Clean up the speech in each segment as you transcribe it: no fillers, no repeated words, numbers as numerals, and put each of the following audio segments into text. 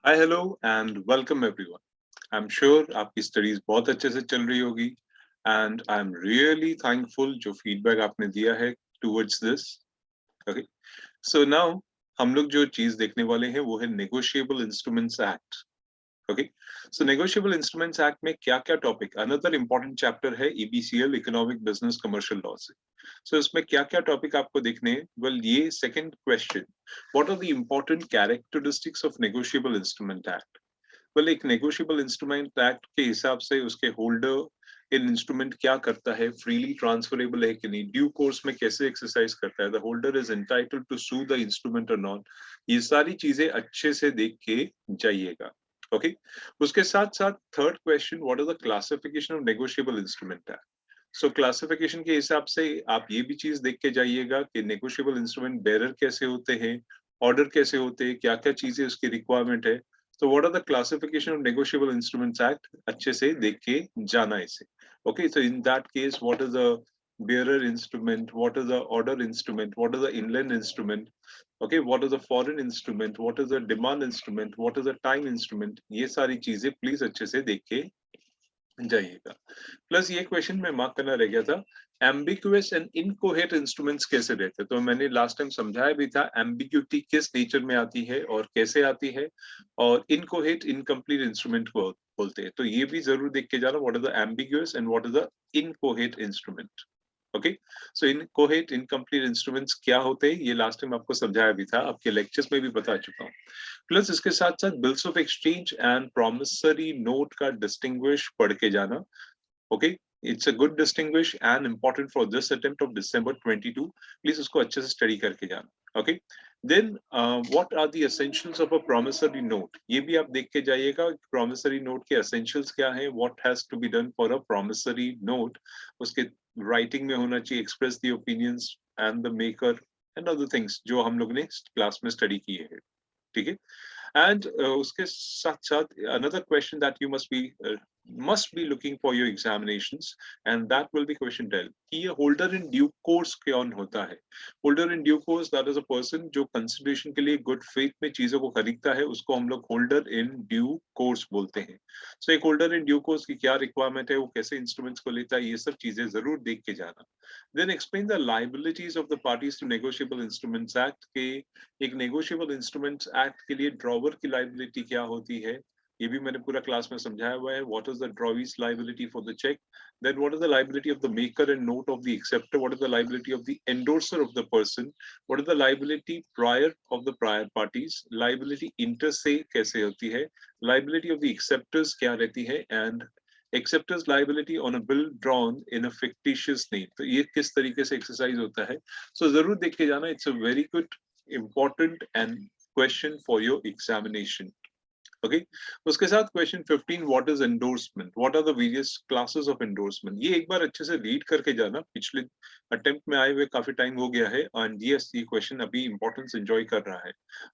Hi hello and welcome everyone. I am sure आपकी studies बहुत अच्छे से चल रही होगी and I am really thankful जो फीडबैक आपने दिया है towards this. Okay, so now हम लोग जो चीज देखने वाले हैं वो है नेगोशिएबल इंस्ट्रूमेंट्स एक्ट। ओके, सो नेगोशिएबल इंस्ट्रूमेंट्स एक्ट में क्या क्या टॉपिक, अनदर इंपॉर्टेंट चैप्टर है ईबीसीएल, इकोनॉमिक बिजनेस कमर्शियल लॉ से। सो इसमें क्या क्या टॉपिक आपको देखने हैं? वेल, ये second question, what are the important characteristics of negotiable instrument act. Well, एक नेगोशिएबल इंस्ट्रूमेंट एक्ट के हिसाब से उसके होल्डर इन इंस्ट्रूमेंट क्या करता है, फ्रीली ट्रांसफरेबल है कि नहीं, ड्यू कोर्स में कैसे एक्सरसाइज करता है, the holder is entitled to sue the instrument और नॉट। ये सारी चीजें अच्छे से देख के जाइएगा। ओके, उसके साथ साथ third question, what is the classification of negotiable instrument act. So classification के हिसाब से आप ये भी चीज देख के जाइएगा कि नेगोशिएबल इंस्ट्रूमेंट बेरर कैसे होते हैं, ऑर्डर कैसे होते हैं, क्या क्या चीजें उसकी रिक्वायरमेंट है। तो what are the classification of negotiable instruments act, अच्छे से देख के जाना इसे। Okay, so in that case, what is the bearer instrument, what is the order instrument, what is the inland instrument, okay, what is the foreign instrument, what is the demand instrument, what is the time instrument, ये सारी चीजें please अच्छे से देख के जाइएगा। Plus ये question में मार्क करना रह गया था, एम्बिगुअस एंड इनकोहेरेंट इंस्ट्रूमेंट्स कैसे रहते हैं। तो मैंने लास्ट टाइम समझाया भी था एम्बिग्यूटी किस नेचर में आती है और कैसे आती है, और इनकोहेरेंट इनकम्प्लीट इंस्ट्रूमेंट को बोलते हैं। तो ये भी जरूर देख के जाना, what is the ambiguous and what is the incoherent instrument. Okay, so incoherent incomplete instruments क्या होते हैं, ये लास्ट टाइम आपको समझाया भी था, आपके लेक्चर्स में भी बता चुका हूँ। प्लस इसके साथ साथ bills of exchange and promissory note का डिस्टिंग्विश पढ़ के जाना। Okay, it's a good distinguish and important for this attempt of December 22. Please उसको अच्छे से study करके जाना। Okay, then what are the essentials of a promissory note? ये भी आप देख के जाइएगा, promissory note के essentials क्या है, what has to be done for a promissory note। उसके writing में होना चाहिए, express the opinions and the maker and other things जो हम लोग ने क्लास में study किए हैं। ठीक है, and उसके साथ साथ another question that you must be looking for your examinations, and that will be question 10 कि ये holder in due course कौन होता है। holder in due course, that is a person जो consideration के लिए good faith में चीजों को खरीदता है, उसको हम लोग holder in due course बोलते हैं। so एक holder in due course की क्या requirement है, वो कैसे instruments को लेता है, ये सब चीजें जरूर देख के जाना। then explain the liabilities of the parties to negotiable instruments act के एक नेगोशिएबल इंस्ट्रूमेंट्स एक्ट के लिए ड्रॉवर की लाइबिलिटी क्या होती है, ये भी मैंने पूरा क्लास में समझाया हुआ है। What is the drawee's liability for the cheque, then what is the liability of the maker and note of the acceptor, what is the liability of the endorser of the person, what is the liability prior of the prior parties, liability inter से कैसे होती है, liability of the acceptors क्या रहती है, and acceptors liability on a bill drawn in a fictitious name। तो ये किस तरीके से एक्सरसाइज होता है, सो जरूर देख के जाना। It's a very good important and question for your examination। Okay, उसके साथ question 15, what is endorsement, what are the various classes of endorsement. ये एक बार अच्छे से रीड करके जाना, पिछले अटेम्प्ट में आए हुए काफी टाइम हो गया है, एंड यस ये क्वेश्चन अभी इंपॉर्टेंस एंजॉय कर रहा है।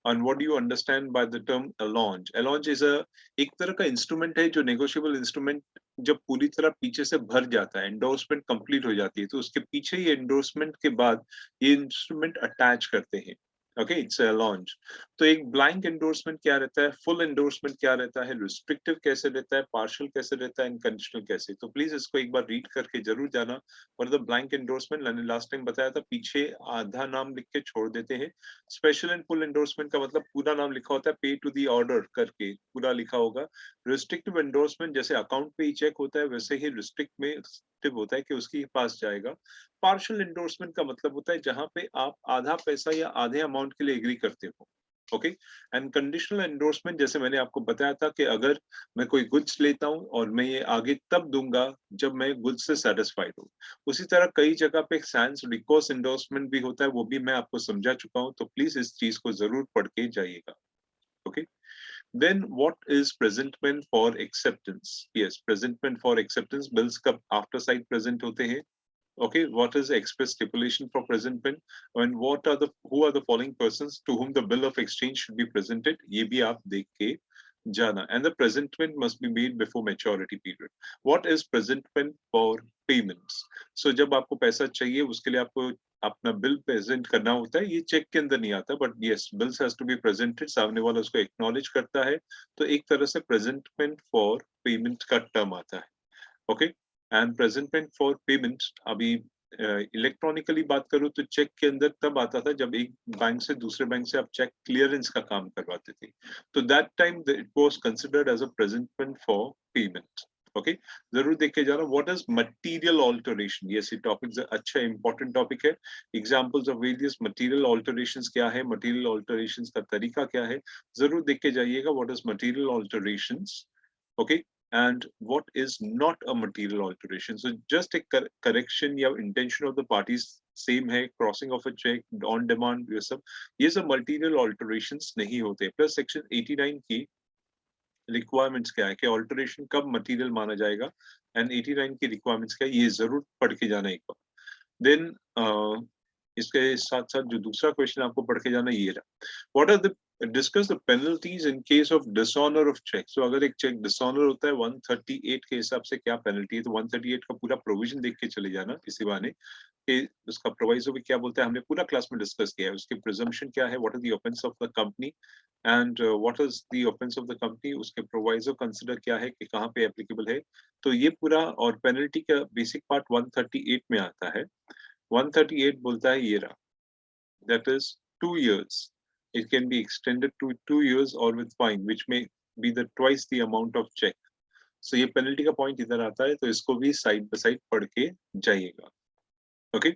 And what do you understand by the term allowance. Allowance is a एक तरह का इंस्ट्रूमेंट है जो नेगोशिएबल इंस्ट्रूमेंट जब पूरी तरह पीछे से भर जाता है, एंडोर्समेंट कंप्लीट हो जाती है, तो उसके पीछे ये एंडोर्समेंट के बाद ये इंस्ट्रूमेंट अटैच करते हैं। Okay, it's a launch. तो एक ब्लैंक एंडोर्समेंट क्या रहता है, फुल एंडोर्समेंट क्या रहता है, रिस्ट्रिक्टिव कैसे रहता है, पार्शियल कैसे रहता है, कंडीशनल कैसे। तो प्लीज इसको एक बार रीड करके जरूर जाना। और द ब्लैंक एंडोर्समेंट मैंने लास्ट टाइम बताया था, पीछे आधा नाम लिख के छोड़ देते हैं। स्पेशल एंड फुल एंडोर्समेंट का मतलब पूरा नाम लिखा होता है, पे टू द ऑर्डर करके पूरा लिखा होगा। रिस्ट्रिक्टिव एंडोर्समेंट जैसे अकाउंट पे ही चेक होता है, वैसे ही रिस्ट्रिक्ट में होता है कि उसके पास जाएगा। पार्शियल एंडोर्समेंट का मतलब होता है जहां पे आप आधा पैसा या आधे अमाउंट के लिए एग्री करते हो। ओके, एंड कंडीशनल एंडोर्समेंट जैसे मैंने आपको बताया था कि अगर मैं कोई गुड्स लेता हूं और मैं ये आगे तब दूंगा जब मैं गुड्स से सेटिस्फाइड हूं। उसी तरह कई जगह पे सैंस रिकोर्स एंडोर्समेंट भी होता है, वो भी मैं आपको समझा चुका हूं, तो प्लीज इस चीज को जरूर पढ़ के जाइएगा। Okay, then what is presentment for acceptance। yes, presentment for acceptance, bills कब आफ्टर साइड प्रेजेंट होते हैं। Okay, what is express stipulation for presentment, and what are the who are the following persons to whom the bill of exchange should be presented, ये भी आप देख के जाना। and the presentment must be made before maturity period। what is presentment for payments। so जब आपको पैसा चाहिए उसके लिए आपको अपना बिल प्रेजेंट करना होता है, ये चेक के अंदर नहीं आता, but yes bills has to be presented, सामने वाला उसको एक्नॉलेज करता है, तो एक तरह से प्रेजेंटमेंट फॉर पेमेंट का टर्म आता है। Okay, and presentment for payment अभी इलेक्ट्रॉनिकली बात करूं तो चेक के अंदर तब आता था जब एक बैंक से दूसरे बैंक से आप चेक क्लियरेंस का काम करवाते थे, तो that time it was considered as a presentment for payment. Okay, जरूर देख के जाना what is material alteration. Yes, ये टॉपिक अच्छा इंपॉर्टेंट टॉपिक है। Examples of various material alterations क्या है, मटेरियल ऑल्टरेशंस का तरीका क्या है, जरूर देख के जाइएगा what is material alterations. Okay, and what is not a material alteration. So just a correction या intention of the parties same है, crossing of a check, on demand, ये सब material alterations नहीं होते। प्लस सेक्शन 89 की requirements क्या है कि ऑल्टरेशन कब मटेरियल माना जाएगा, एंड 89 की रिक्वायरमेंट्स क्या है, ये जरूर पढ़ के जाना एक बार। देन इसके साथ साथ जो दूसरा क्वेश्चन आपको पढ़ के जाना ये रहा, what are the discuss the penalties in case of dishonour of cheque. So अगर एक चेक डिसऑनर होता है 138 के हिसाब से क्या पेनल्टी है, तो 138 का पूरा प्रोविजन देख के चले जाना इसी बहाने कि उसका प्रोवाइजो भी क्या बोलता है, हमने पूरा क्लास में डिस्कस किया है। उसके प्रिजम्पशन क्या है, what is the offence of the company and what is the offence of the company, उसके प्रोवाइजो कंसिडर क्या है कि कहाँ पे एप्लीकेबल है, तो ये पूरा, और पेनल्टी का बेसिक पार्ट 138 में आता है। 138 बोलता है ये रहा, that is 2 years. It can be extended to 2 years or with fine, which may be the twice the amount of check. So ये पेनल्टी का पॉइंट इधर आता है, तो इसको भी साइड बाय साइड पढ़ के जाइएगा। ओके,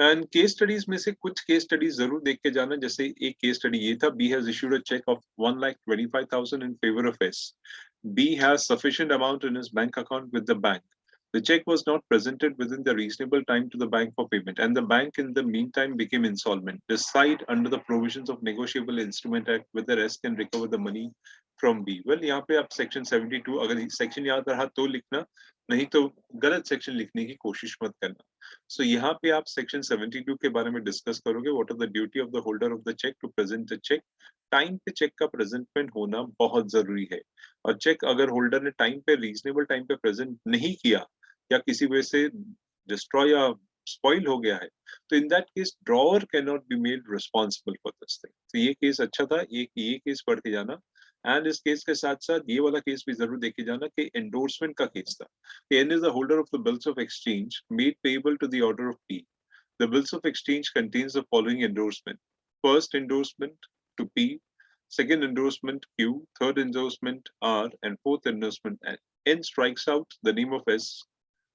एंड केस स्टडीज में से कुछ केस स्टडीज जरूर देख के जाना। जैसे एक केस स्टडी ये था, B has issued a cheque of 1,25,000 in favor of S. B has sufficient amount in his bank account with the bank. The check was not presented within the reasonable time to the bank for payment, and the bank in the meantime became insolvent. Decide under the provisions of Negotiable Instrument Act whether S can recover the money from B. Well, यहाँ पे आप section 72, अगर section याद रहा तो लिखना, नहीं तो गलत सेक्शन लिखने की कोशिश मत करना। सो यहाँ पे आप सेक्शन 72 के बारे में डिस्कस करोगे, what are the duty of the holder of the cheque to present the cheque. Time पे चेक का प्रेजेंटमेंट होना बहुत जरूरी है, और चेक अगर होल्डर ने टाइम पे, रीजनेबल टाइम पे प्रेजेंट नहीं किया या किसी वजह से डिस्ट्रॉय या स्पॉइल हो गया है, तो इन that case drawer can not be made responsible for this thing. तो ये केस अच्छा था, ये केस पढ़ के जाना। एंड इस केस के साथ साथ ये वाला केस भी जरूर देखे जाना कि एंडोर्समेंट का केस था। N is the holder of the bills of exchange made payable to the order of P. The bills of exchange contains the following endorsement. First endorsement to P, second endorsement Q, third endorsement R, and fourth endorsement N. N strikes out the name of S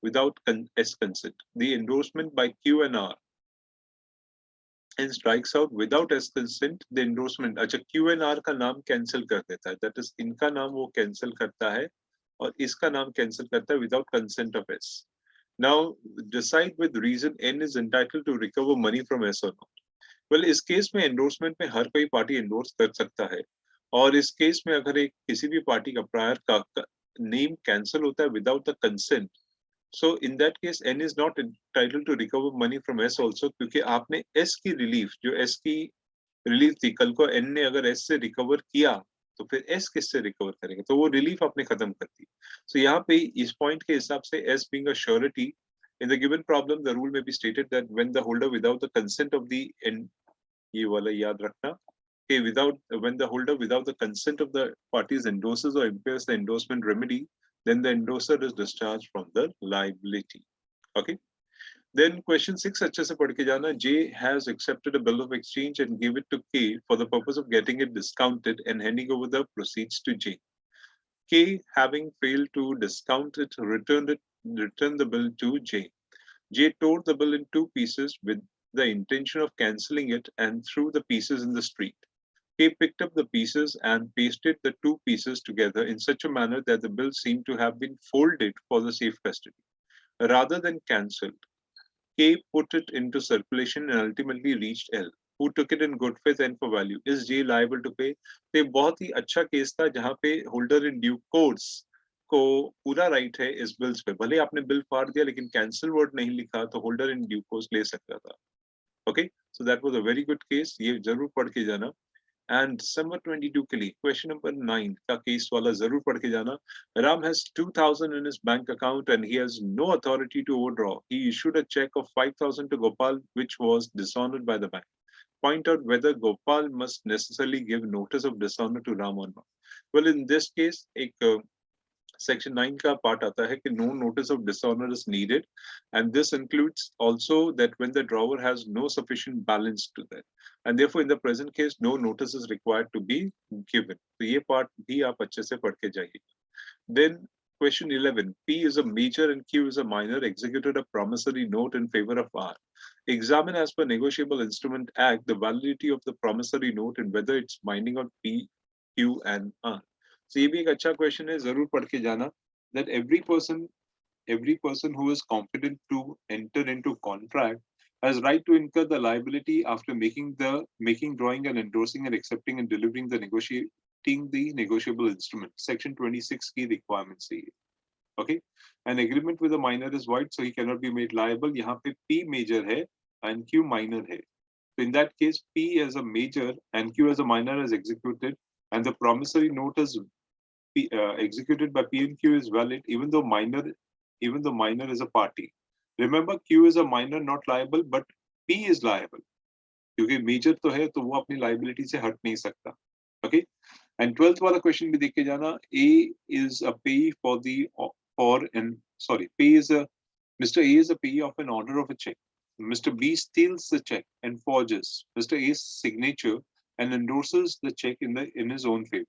without S consent. The endorsement by Q and R. N strikes out without S consent the endorsement. अच्छा, Q and R का नाम cancel कर देता है, that is इनका नाम वो cancel करता है और इसका नाम कैंसिल करता है without consent of S. Now decide with reason N is entitled to recover money from S or not. Well, इस केस में एंडोर्समेंट में हर कोई पार्टी एंडोर्स कर सकता है, और इस केस में अगर एक किसी भी पार्टी का प्रायर का नेम कैंसिल होता है without the consent, so in that case N is not entitled to recover money from S also, क्योंकि आपने S की रिलीफ, जो S की रिलीफ थी, कल को N ने अगर S से रिकवर किया तो फिर S किससे रिकवर करेगा, तो वो रिलीफ आपने खत्म कर दी। सो यहाँ पे इस पॉइंट के हिसाब से S being a surety in the given problem, the rule may be stated that when the holder without the consent of the end, ये वाला याद रखना कि when the holder without the consent of the parties endorses or impairs the endorsement remedy, then the endorser is discharged from the liability. Okay, then question 6 अच्छे से पढ़ के जाना। J has accepted a bill of exchange and gave it to K for the purpose of getting it discounted and handing over the proceeds to J. K, having failed to discount it, returned the bill to J. J tore the bill in two pieces with the intention of cancelling it and threw the pieces in the street. K picked up the pieces and pasted the two pieces together in such a manner that the bill seemed to have been folded for the safe custody. Rather than cancelled, K put it into circulation and ultimately reached L, who took it in good faith and for value. Is J liable to pay? तो ये बहुत ही अच्छा case था जहाँ पे holder in due course को पूरा right है इस बिल्स पे, भले आपने बिल फाड़ दिया लेकिन कैंसिल वर्ड नहीं लिखा तो होल्डर इन ड्यू कोर्स ले सकता था। Okay, so that was a very good case, ये जरूर पढ़ के जाना। एंड दिसंबर 22 के लिए क्वेश्चन नंबर 9 का केस वाला जरूर पढ़ के जाना. Ram has 2,000 in his bank account and he has no authority to overdraw. He issued a check of 5,000 to Gopal, which was dishonored by the bank. Point out whether Gopal must necessarily give notice of dishonor to Ram or not. Well, in this case, एक Section 9 का part आता है कि no notice of dishonor is needed, and this includes also that when the drawer has no sufficient balance to that, and therefore in the present case no notice is required to be given. तो ये part भी आप अच्छे से पढ़ के जाइए. Then question 11, P is a major and Q is a minor, executed a promissory note in favor of R. Examine as per Negotiable Instrument Act the validity of the promissory note and whether it's binding on P, Q and R. So ये भी एक अच्छा question है, जरूर पढ़ के जाना. That every person who is competent to enter into contract has right to incur the liability after making, drawing and endorsing and accepting and delivering the negotiable instrument. Section 26 key requirements है. Okay, an agreement with a minor is void, so he cannot be made liable. यहाँ पे P major है and Q minor है. So in that case, P as a major and Q as a minor is executed, and the promissory note is executed by P and Q is valid, even though minor is a party. Remember, Q is a minor, not liable, but P is liable. क्योंकि major तो है, तो वो अपनी liability से हट नहीं सकता. Okay, and 12th वाला question भी देख के जाना. A is a payee Mr. A is a payee of an order of a check. Mr. B steals the check and forges Mr. A's signature and endorses the check in his own favor.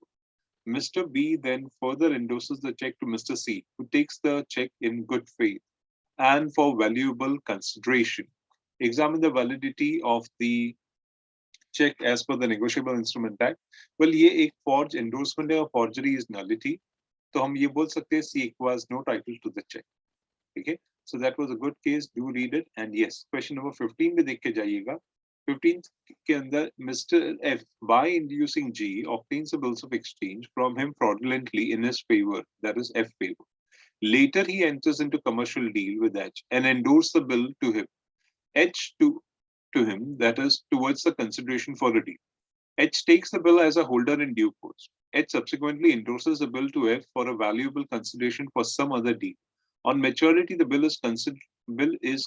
Mr. B then further endorses the check to Mr. C, who takes the check in good faith and for valuable consideration. Examine the validity of the check as per the Negotiable Instrument Act. Well, ये एक forged endorsement है और forgery is nullity. तो हम ये बोल सकते हैं C acquires no title to the check. Okay, so that was a good case. Do read it. And yes, question number 15 भी देख के जाइएगा. 15th के अंदर Mr. F, by inducing G, obtains the bills of exchange from him fraudulently in his favor, that is F favor. Later, he enters into commercial deal with H and endorses the bill to him. H to him, that is towards the consideration for a deal. H takes the bill as a holder in due course. H subsequently endorses the bill to F for a valuable consideration for some other deal. On maturity, the bill is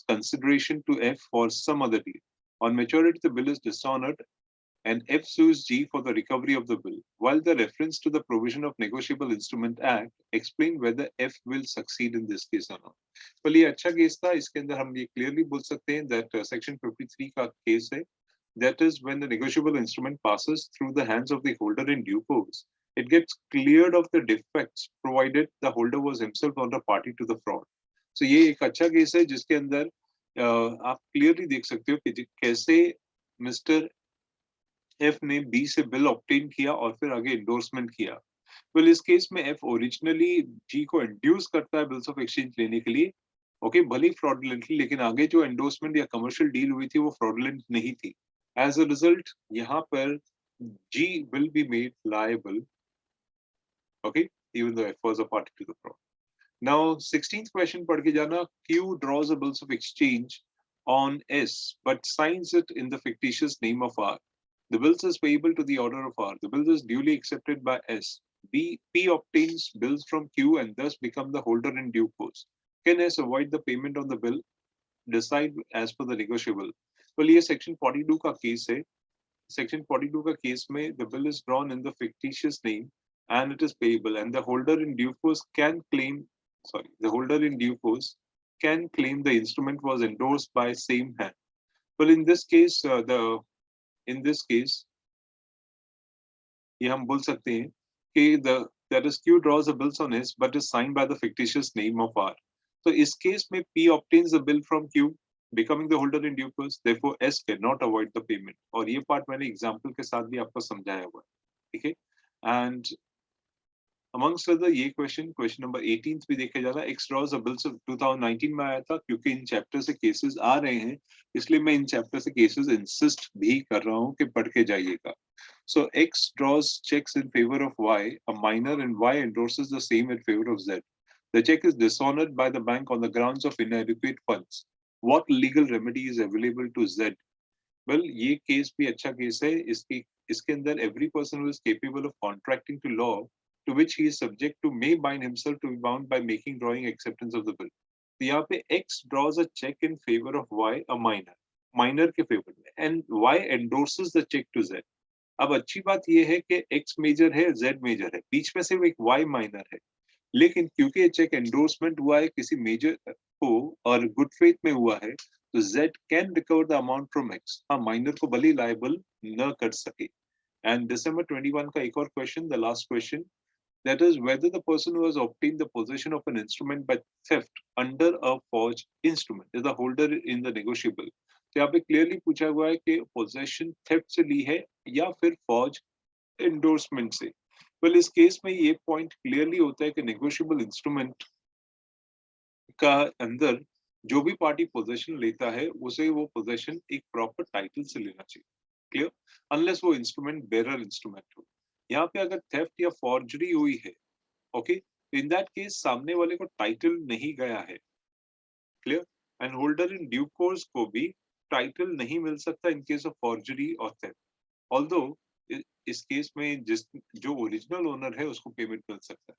consideration to F for some other deal. On maturity, the bill is dishonored and F sues G for the recovery of the bill. While the reference to the provision of Negotiable Instrument Act explain whether F will succeed in this case or not. Well, ये अच्छा case था. इसके अंदर हम ये clearly बोल सकते हैं that section 53 का केस है. That is when the negotiable instrument passes through the hands of the holder in due course, it gets cleared of the defects provided the holder was himself not a party to the fraud. So ये एक अच्छा case है जिसके अंदर आप clearly देख सकते हो कि कैसे Mr. F ने B से बिल ऑब्टेन किया और फिर आगे एंडोर्समेंट किया. Well, इस केस में F ओरिजिनली G को इंड्यूस करता है बिल्स ऑफ एक्सचेंज लेने के लिए. ओके, भले फ्रॉडुलेंटली, लेकिन आगे जो एंडोर्समेंट या कमर्शियल डील हुई थी वो फ्रॉडुलेंट नहीं थी. As a result, यहाँ पर G will be made liable, okay, even though F was a party to the fraud. Now, 16th question पढ़ के जाना. Q draws a bills of exchange on S, but signs it in the fictitious name of R. The bills is payable to the order of R. The bill is duly accepted by S. P obtains bills from Q and thus become the holder in due course. Can S avoid the payment on the bill? Decide as per the negotiable. Well, ये section 42 का case है. Section 42 का case में the bill is drawn in the fictitious name and it is payable, and the holder in due course can claim the instrument was endorsed by same hand. Well, in this case, ये हम बोल सकते हैं कि that is Q draws the bills on S but is signed by the fictitious name of R. So इस case में P obtains the bill from Q, becoming the holder in due course. Therefore, S cannot avoid the payment. और ये part मैंने example के साथ भी आपको समझाया हुआ है. ठीक है? And amongst other ये question number 18th भी देखे जाना. X draws the bills of 2019 में आया था, क्योंकि इन chapter से cases आ रहे हैं, इसलिए मैं इन chapter से cases insist भी कर रहा हूँ कि पढ़ के जाइएगा. So X draws checks in favor of Y, a minor, and Y endorses the same in favor of Z. The check is dishonored by the bank on the grounds of inadequate funds. What legal remedy is available to Z? Well ये case भी अच्छा case है, इसके अंदर every person who is capable of contracting to law to which he is subject to may bind himself to be bound by making drawing acceptance of the bill. तो यहाँ पे X draws a check in favor of Y, a minor के favour में, and Y endorses the check to Z. अब अच्छी बात ये है कि X मेजर है, Z मेजर है, बीच में सिर्फ एक Y माइनर है, लेकिन क्योंकि ये चेक एंडोर्समेंट हुआ है किसी मेजर को और गुड फेथ में हुआ है, तो Z can recover the amount from X. हाँ, माइनर को भले लायबल न कर सके. And December 21 का एक और question, the last question, that is whether the person who has obtained the possession of an instrument by theft under a forged instrument is the holder in the negotiable. तो यहाँ पे clearly पूछा हुआ है कि पोजेशन थेफ्ट से ली है या फिर फॉर्ज एंडोर्समेंट से. वेल इस केस में ये पॉइंट क्लियरली होता है कि नेगोशिएबल इंस्ट्रूमेंट का अंदर जो भी पार्टी पोजेशन लेता है उसे वो पोजेशन एक प्रॉपर टाइटल से लेना चाहिए. क्लियर? अनलेस वो इंस्ट्रूमेंट बेरर इंस्ट्रूमेंट हो. यहाँ पे अगर थेफ्ट या फॉर्जरी हुई है, ओके, इन दैट केस सामने वाले को टाइटल नहीं गया है. Clear? And holder in due course को भी टाइटल नहीं मिल सकता इन केस ऑफ फॉर्जरी और थेफ्ट. ऑल्दो इस केस में जो ओरिजिनल ओनर है उसको पेमेंट मिल सकता है.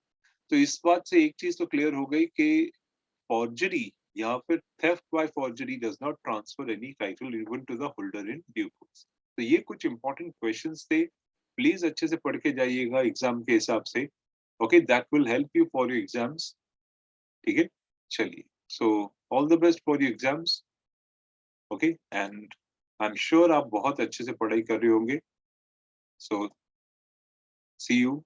तो इस बात से एक चीज तो क्लियर हो गई कि फॉर्जरी या फिर theft by forgery does not transfer any title even to the holder in due course. तो ये कुछ इंपॉर्टेंट क्वेश्चंस थे, प्लीज अच्छे से पढ़ के जाइएगा एग्जाम के हिसाब से. Okay, that will help you for your exams. ठीक है, चलिए, so all the best for your exams. Okay, and I am sure आप बहुत अच्छे से पढ़ाई कर रहे होंगे. सो सी यू